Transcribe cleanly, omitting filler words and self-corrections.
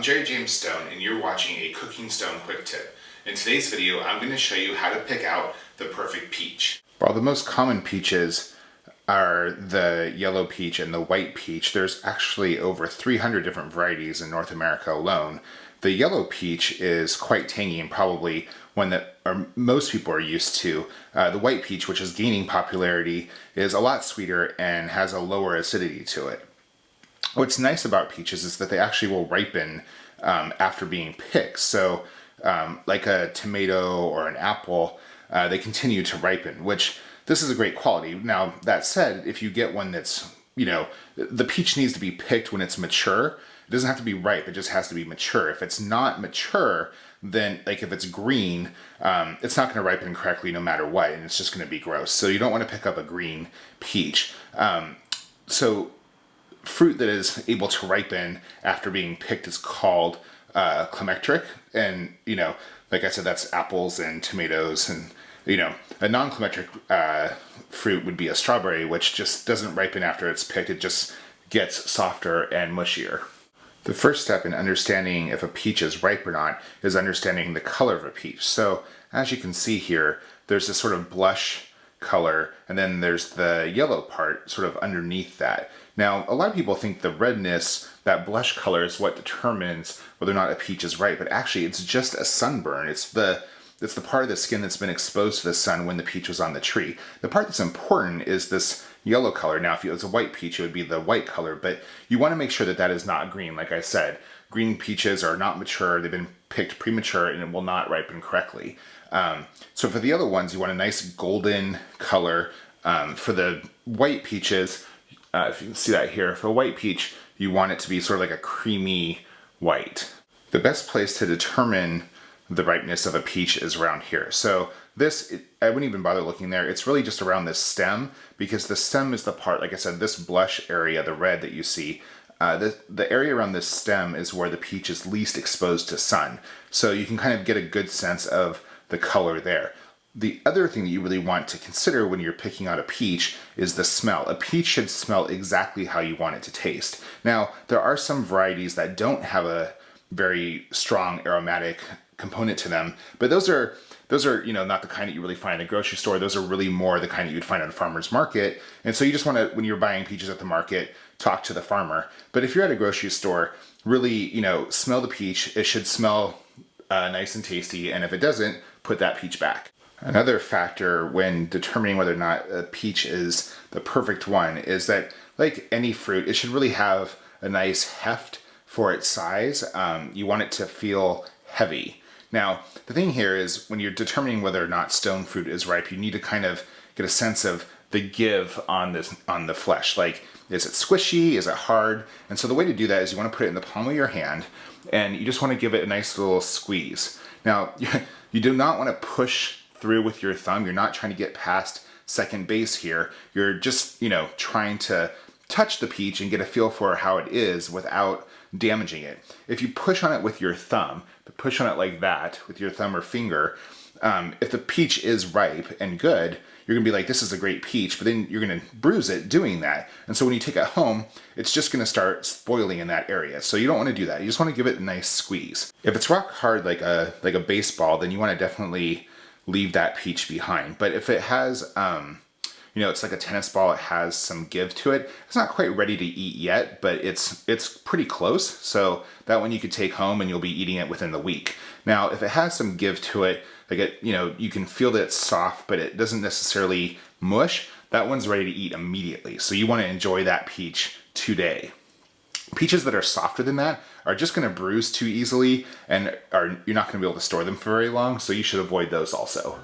I'm Jerry James Stone, and you're watching a Cooking Stone Quick Tip. In today's video, I'm going to show you how to pick out the perfect peach. While the most common peaches are the yellow peach and the white peach, there's actually over 300 different varieties in North America alone. The yellow peach is quite tangy and probably one that most people are used to. The white peach, which is gaining popularity, is a lot sweeter and has a lower acidity to it. What's nice about peaches is that they actually will ripen after being picked. So like a tomato or an apple, they continue to ripen, which this is a great quality. Now, that said, if you get one that's, the peach needs to be picked when it's mature. It doesn't have to be ripe, it just has to be mature. If it's not mature, then like if it's green, it's not gonna ripen correctly no matter what, and it's just gonna be gross. So you don't wanna pick up a green peach. So fruit that is able to ripen after being picked is called climacteric, and like I said, that's apples and tomatoes, and a non-climacteric fruit would be a strawberry, which just doesn't ripen after it's picked. It just gets softer and mushier. The first step in understanding if a peach is ripe or not is understanding the color of a peach. So as you can see here, there's this sort of blush color, and then there's the yellow part sort of underneath that. Now, a lot of people think the redness, that blush color, is what determines whether or not a peach is ripe, but actually it's just a sunburn. It's the part of the skin that's been exposed to the sun when the peach was on the tree. The part that's important is this yellow color. Now, if it was a white peach, it would be the white color, but you want to make sure that that is not green. Like I said, green peaches are not mature. They've been picked premature and it will not ripen correctly. So for the other ones, you want a nice golden color. For the white peaches, if you can see that here, for a white peach, you want it to be sort of like a creamy white. The best place to determine the ripeness of a peach is around here. So I wouldn't even bother looking there. It's really just around this stem, because the stem is the part, like I said, this blush area, the red that you see, the area around this stem is where the peach is least exposed to sun. So you can kind of get a good sense of the color there. The other thing that you really want to consider when you're picking out a peach is the smell. A peach should smell exactly how you want it to taste. Now, there are some varieties that don't have a very strong aromatic component to them, but those are not the kind that you really find in the grocery store. Those are really more the kind that you'd find at a farmer's market. And so you just want to, when you're buying peaches at the market, talk to the farmer. But if you're at a grocery store, really, smell the peach. It should smell nice and tasty, and if it doesn't, put that peach back. Another factor when determining whether or not a peach is the perfect one is that, like any fruit, it should really have a nice heft for its size. You want it to feel heavy. Now, the thing here is when you're determining whether or not stone fruit is ripe, you need to kind of get a sense of the give on the flesh. Like, is it squishy? Is it hard? And so the way to do that is you want to put it in the palm of your hand, and you just want to give it a nice little squeeze. Now, you do not want to push through with your thumb. You're not trying to get past second base here. You're just, trying to touch the peach and get a feel for how it is without damaging it. If you push on it with your thumb, push on it like that with your thumb or finger, if the peach is ripe and good, you're gonna be like, this is a great peach, but then you're gonna bruise it doing that. And so when you take it home, it's just gonna start spoiling in that area. So you don't wanna do that. You just wanna give it a nice squeeze. If it's rock hard like a baseball, then you wanna definitely leave that peach behind. But if it has, it's like a tennis ball, it has some give to it. It's not quite ready to eat yet, but it's pretty close. So that one you could take home and you'll be eating it within the week. Now, if it has some give to it, like you can feel that it's soft, but it doesn't necessarily mush, that one's ready to eat immediately. So you want to enjoy that peach today. Peaches that are softer than that are just going to bruise too easily, and you're not going to be able to store them for very long, so you should avoid those also.